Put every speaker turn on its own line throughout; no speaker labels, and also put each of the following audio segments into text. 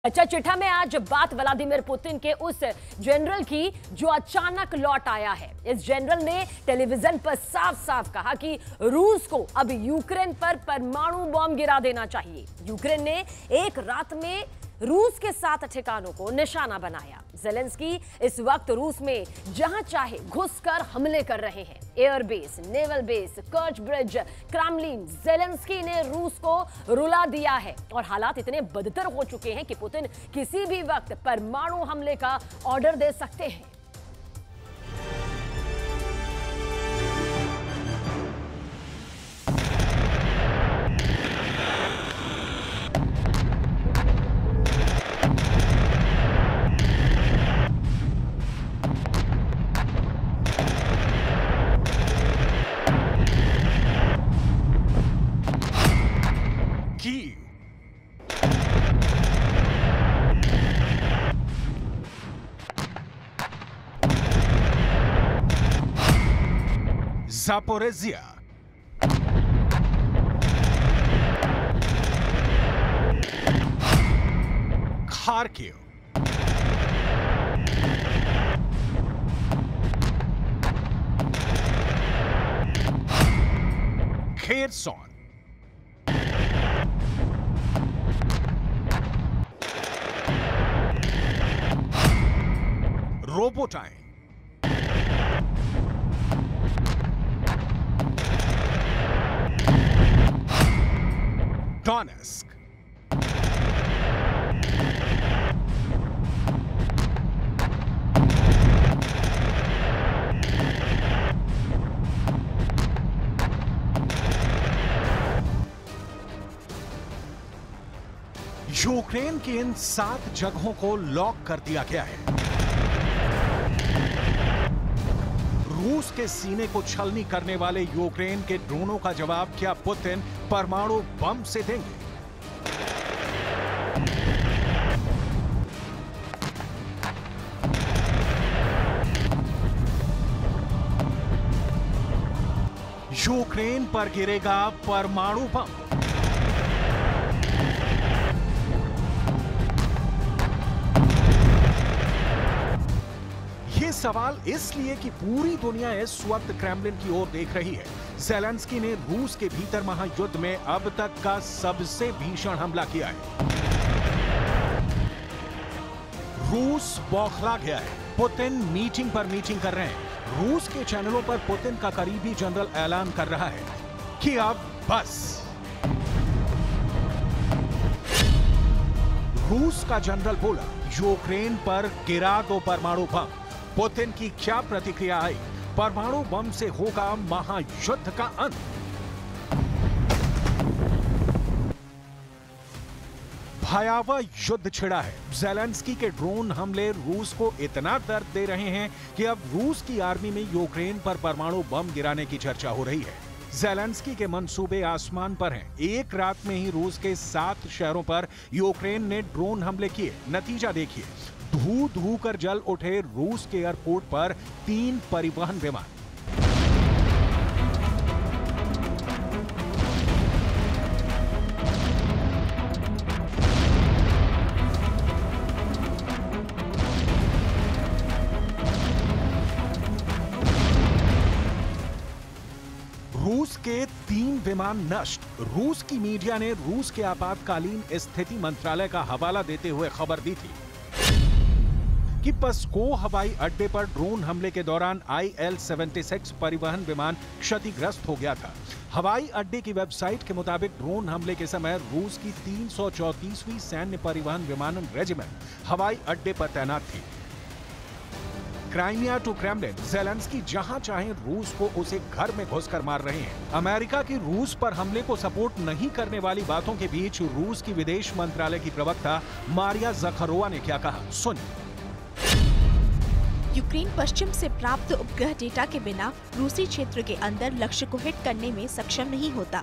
अच्छा, चिट्ठा में आज बात व्लादिमीर पुतिन के उस जनरल की जो अचानक लौट आया है। इस जनरल ने टेलीविजन पर साफ साफ कहा कि रूस को अब यूक्रेन पर परमाणु बम गिरा देना चाहिए। यूक्रेन ने एक रात में रूस के 7 ठिकानों को निशाना बनाया। ज़ेलेंस्की इस वक्त रूस में जहां चाहे घुसकर हमले कर रहे हैं। Airbase, naval base, कर्च bridge, Kremlin, Zelensky ने रूस को रुला दिया है और हालात इतने बदतर हो चुके हैं कि पुतिन किसी भी वक्त परमाणु हमले का ऑर्डर दे सकते हैं।
Zaporizhia, Kharkiv, Kherson, Robotyne, Donetsk, Ukraine की इन 7 जगहों को लॉक कर दिया गया है। रूस के सीने को छलनी करने वाले यूक्रेन के ड्रोनों का जवाब क्या पुतिन परमाणु बम से देंगे? यूक्रेन पर गिरेगा परमाणु बम। ये सवाल इसलिए कि पूरी दुनिया इस वक्त क्रेमलिन की ओर देख रही है। ज़ेलेंस्की ने रूस के भीतर महायुद्ध में अब तक का सबसे भीषण हमला किया है। रूस बौखला गया है। पुतिन मीटिंग पर मीटिंग कर रहे हैं। रूस के चैनलों पर पुतिन का करीबी जनरल ऐलान कर रहा है कि अब बस। रूस का जनरल बोला, यूक्रेन पर गिरा दो परमाणु बम। पुतिन की क्या प्रतिक्रिया आई? परमाणु बम से होगा महायुद्ध का अंत। भयावह युद्ध छिड़ा है। ज़ेलेंस्की के ड्रोन हमले रूस को इतना दर्द दे रहे हैं कि अब रूस की आर्मी में यूक्रेन पर परमाणु बम गिराने की चर्चा हो रही है। ज़ेलेंस्की के मंसूबे आसमान पर हैं। एक रात में ही रूस के 7 शहरों पर यूक्रेन ने ड्रोन हमले किए। नतीजा देखिए, धू धू कर जल उठे रूस के एयरपोर्ट पर 3 परिवहन विमान। रूस के 3 विमान नष्ट। रूस की मीडिया ने रूस के आपातकालीन स्थिति मंत्रालय का हवाला देते हुए खबर दी थी कि पस्को हवाई अड्डे पर ड्रोन हमले के दौरान IL-76 परिवहन विमान क्षतिग्रस्त हो गया था। हवाई अड्डे की वेबसाइट के मुताबिक ड्रोन हमले के समय रूस की 334वीं सैन्य परिवहन विमानन रेजिमेंट हवाई अड्डे पर तैनात थी। क्राइमिया टू क्रेमलिन, ज़ेलेंस्की जहां चाहे रूस को उसे घर में घुसकर मार रहे हैं। अमेरिका की रूस पर हमले को सपोर्ट नहीं करने वाली बातों के बीच रूस की विदेश मंत्रालय की प्रवक्ता मारिया ज़खारोवा ने क्या कहा, सुनिए।
यूक्रेन पश्चिम से प्राप्त उपग्रह डेटा के बिना रूसी क्षेत्र के अंदर लक्ष्य को हिट करने में सक्षम नहीं होता।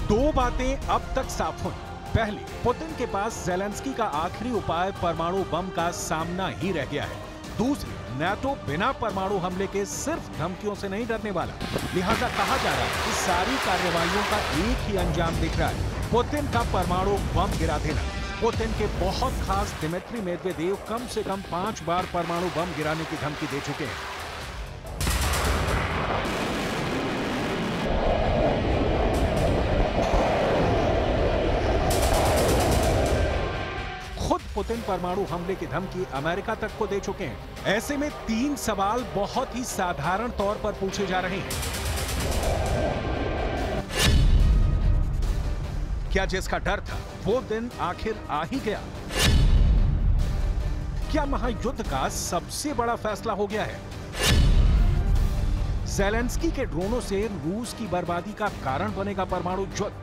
दो बातें अब तक साफ हुई। पहली, पुतिन के पास ज़ेलेंस्की का आखिरी उपाय परमाणु बम का सामना ही रह गया है। दूसरी, नाटो बिना परमाणु हमले के सिर्फ धमकियों से नहीं डरने वाला। लिहाजा कहा जा रहा है कि सारी कार्रवाइयों का एक ही अंजाम दिख रहा है, पुतिन का परमाणु बम गिरा देना। पुतिन के बहुत खास दिमित्री मेदवेदेव कम से कम 5 बार परमाणु बम गिराने की धमकी दे चुके हैं। खुद पुतिन परमाणु हमले की धमकी अमेरिका तक को दे चुके हैं। ऐसे में 3 सवाल बहुत ही साधारण तौर पर पूछे जा रहे हैं। क्या जिसका डर था वो दिन आखिर आ ही गया? क्या महायुद्ध का सबसे बड़ा फैसला हो गया है? ज़ेलेंस्की के ड्रोनों से रूस की बर्बादी का कारण बनेगा परमाणु युद्ध?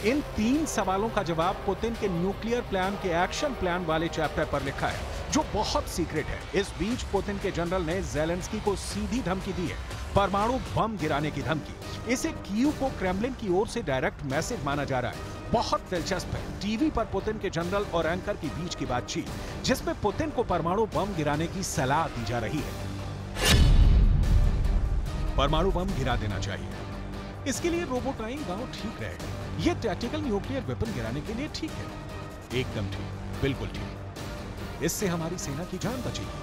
इन 3 सवालों का जवाब पुतिन के न्यूक्लियर प्लान के एक्शन प्लान वाले चैप्टर पर लिखा है, जो बहुत सीक्रेट है। इस बीच पुतिन के जनरल ने ज़ेलेंस्की को सीधी धमकी दी है, परमाणु बम गिराने की धमकी। इसे कीव को क्रेमलिन की ओर से डायरेक्ट मैसेज माना जा रहा है। बहुत दिलचस्प है, टीवी पर पुतिन के जनरल और एंकर के बीच की बातचीत, जिसमें पुतिन को परमाणु बम गिराने की सलाह दी जा रही है। परमाणु बम गिरा देना चाहिए, इसके लिए रोबोटाइन गांव ठीक रहेगा। ये टैक्टिकल न्यूक्लियर वेपन गिराने के लिए ठीक है, एकदम ठीक, बिल्कुल ठीक। इससे हमारी सेना की जान बचेगी।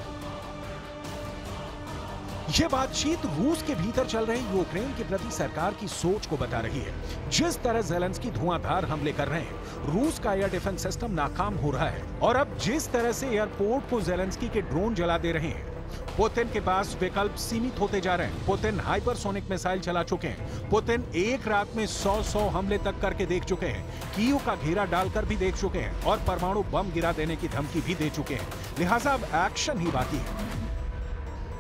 यह बातचीत रूस के भीतर चल रहे यूक्रेन के प्रति सरकार की सोच को बता रही है। जिस तरह ज़ेलेंस्की धुआंधार हमले कर रहे हैं, रूस का एयर डिफेंस सिस्टम नाकाम हो रहा है, और अब जिस तरह से एयरपोर्ट को ज़ेलेंस्की के ड्रोन जला दे रहे हैं, पुतिन के पास विकल्प सीमित होते जा रहे हैं। पुतिन हाइपरसोनिक मिसाइल चला चुके हैं। पुतिन एक रात में 100 हमले तक करके देख चुके हैं। कीव का घेरा डालकर भी देख चुके हैं और परमाणु बम गिरा देने की धमकी भी दे चुके हैं। लिहाजा अब एक्शन ही बाकी है।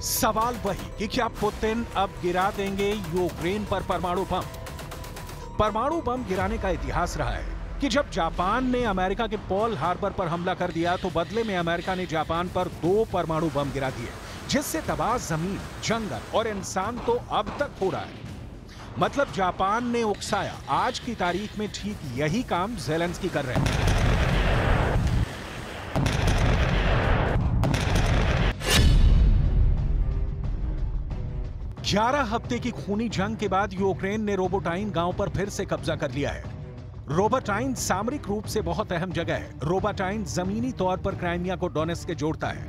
सवाल वही कि क्या पुतिन अब गिरा देंगे यूक्रेन पर परमाणु बम? परमाणु बम गिराने का इतिहास रहा है कि जब जापान ने अमेरिका के पर्ल हार्बर पर हमला कर दिया, तो बदले में अमेरिका ने जापान पर 2 परमाणु बम गिरा दिए, जिससे तबाह जमीन, जंगल और इंसान तो अब तक हो रहा है। मतलब जापान ने उकसाया, आज की तारीख में ठीक यही काम ज़ेलेंस्की कर रहे हैं। ग्यारह हफ्ते की खूनी जंग के बाद यूक्रेन ने रोबोटाइन गांव पर फिर से कब्जा कर लिया है। रोबोटाइन सामरिक रूप से बहुत अहम जगह है। रोबोटाइन जमीनी तौर पर क्राइमिया को डोनेट्स्क के जोड़ता है।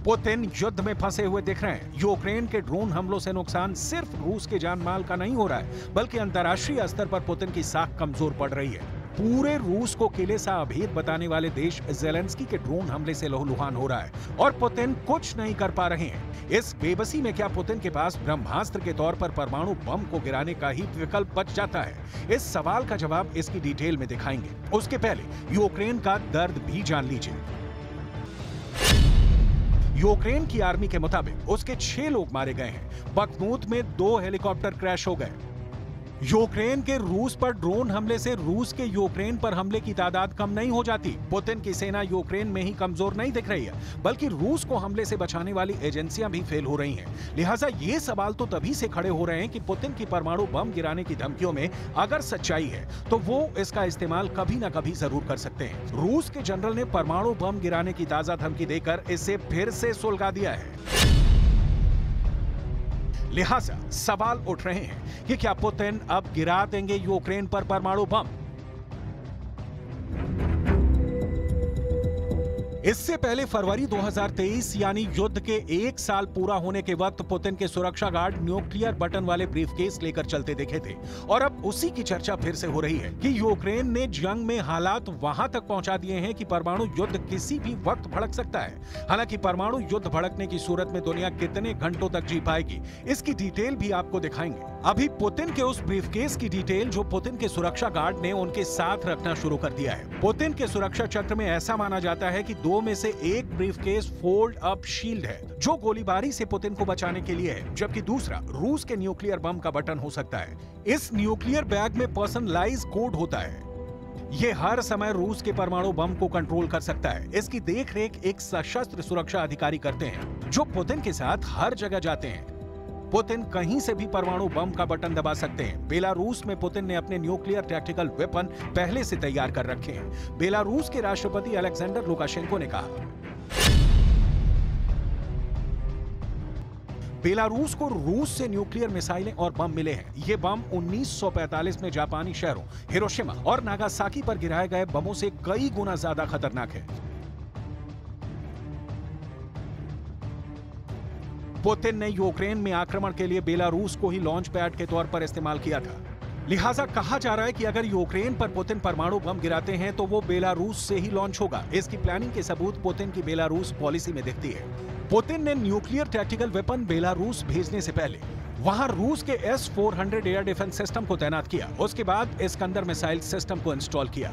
पुतिन युद्ध में फंसे हुए दिख रहे हैं। यूक्रेन के ड्रोन हमलों से नुकसान सिर्फ रूस के जान माल का नहीं हो रहा है, बल्कि अंतर्राष्ट्रीय स्तर पर पुतिन की साख कमजोर पड़ रही है। पूरे रूस को किले सा अभेद बताने वाले देश ज़ेलेंस्की के ड्रोन हमले से लहूलुहान हो रहा है, और पुतिन कुछ नहीं कर पा रहे हैं। इस बेबसी में क्या पुतिन के पास ब्रह्मास्त्र के तौर पर परमाणु बम को गिराने का ही विकल्प बच जाता है? इस सवाल का जवाब इसकी डिटेल में दिखाएंगे। उसके पहले यूक्रेन का दर्द भी जान लीजिए। यूक्रेन की आर्मी के मुताबिक उसके 6 लोग मारे गए हैं। बखमूत में 2 हेलीकॉप्टर क्रैश हो गए। यूक्रेन के रूस पर ड्रोन हमले से रूस के यूक्रेन पर हमले की तादाद कम नहीं हो जाती। पुतिन की सेना यूक्रेन में ही कमजोर नहीं दिख रही है, बल्कि रूस को हमले से बचाने वाली एजेंसियां भी फेल हो रही हैं। लिहाजा ये सवाल तो तभी से खड़े हो रहे हैं कि पुतिन की परमाणु बम गिराने की धमकियों में अगर सच्चाई है, तो वो इसका इस्तेमाल कभी ना कभी जरूर कर सकते हैं। रूस के जनरल ने परमाणु बम गिराने की ताजा धमकी देकर इसे फिर से सुलगा दिया है। लिहाजा सवाल उठ रहे हैं कि क्या पुतिन अब गिरा देंगे यूक्रेन पर परमाणु बम? इससे पहले फरवरी 2023 यानी युद्ध के 1 साल पूरा होने के वक्त पुतिन के सुरक्षा गार्ड न्यूक्लियर बटन वाले ब्रीफकेस लेकर चलते दिखे थे, और अब उसी की चर्चा फिर से हो रही है कि यूक्रेन ने जंग में हालात वहां तक पहुंचा दिए हैं कि परमाणु युद्ध किसी भी वक्त भड़क सकता है। हालांकि परमाणु युद्ध भड़कने की सूरत में दुनिया कितने घंटों तक जी पाएगी, इसकी डिटेल भी आपको दिखाएंगे। अभी पुतिन के उस ब्रीफकेस की डिटेल जो पुतिन के सुरक्षा गार्ड ने उनके साथ रखना शुरू कर दिया है। पुतिन के सुरक्षा चक्र में ऐसा माना जाता है कि 2 में से एक ब्रीफकेस फोल्ड अप शील्ड है, जो गोलीबारी से पुतिन को बचाने के लिए है, जबकि दूसरा रूस के न्यूक्लियर बम का बटन हो सकता है। इस न्यूक्लियर बैग में पर्सनलाइज कोड होता है। ये हर समय रूस के परमाणु बम को कंट्रोल कर सकता है। इसकी देखरेख एक सशस्त्र सुरक्षा अधिकारी करते हैं, जो पुतिन के साथ हर जगह जाते हैं। पुतिन कहीं से भी परमाणु बम का बटन दबा सकते हैं। बेलारूस में पुतिन ने अपने न्यूक्लियर टैक्टिकल वेपन पहले से तैयार कर रखे हैं। बेलारूस के राष्ट्रपति अलेक्जेंडर लुकाशेंको ने कहा, बेलारूस को रूस से न्यूक्लियर मिसाइलें और बम मिले हैं। ये बम 1945 में जापानी शहरों हिरोशिमा और नागासाकी पर गिराए गए बमों से कई गुना ज्यादा खतरनाक है। पुतिन ने यूक्रेन में आक्रमण के लिए बेलारूस को ही लॉन्च पैड के तौर पर इस्तेमाल किया था। लिहाजा कहा जा रहा है कि अगर यूक्रेन पर पुतिन परमाणु बम गिराते हैं तो वो बेलारूस से ही लॉन्च होगा। इसकी प्लानिंग के सबूत पुतिन की बेलारूस पॉलिसी में दिखती है। पुतिन ने न्यूक्लियर टैक्टिकल वेपन बेलारूस भेजने से पहले वहां रूस के S-400 एयर डिफेंस सिस्टम को तैनात किया। उसके बाद इस्कंदर मिसाइल सिस्टम को इंस्टॉल किया।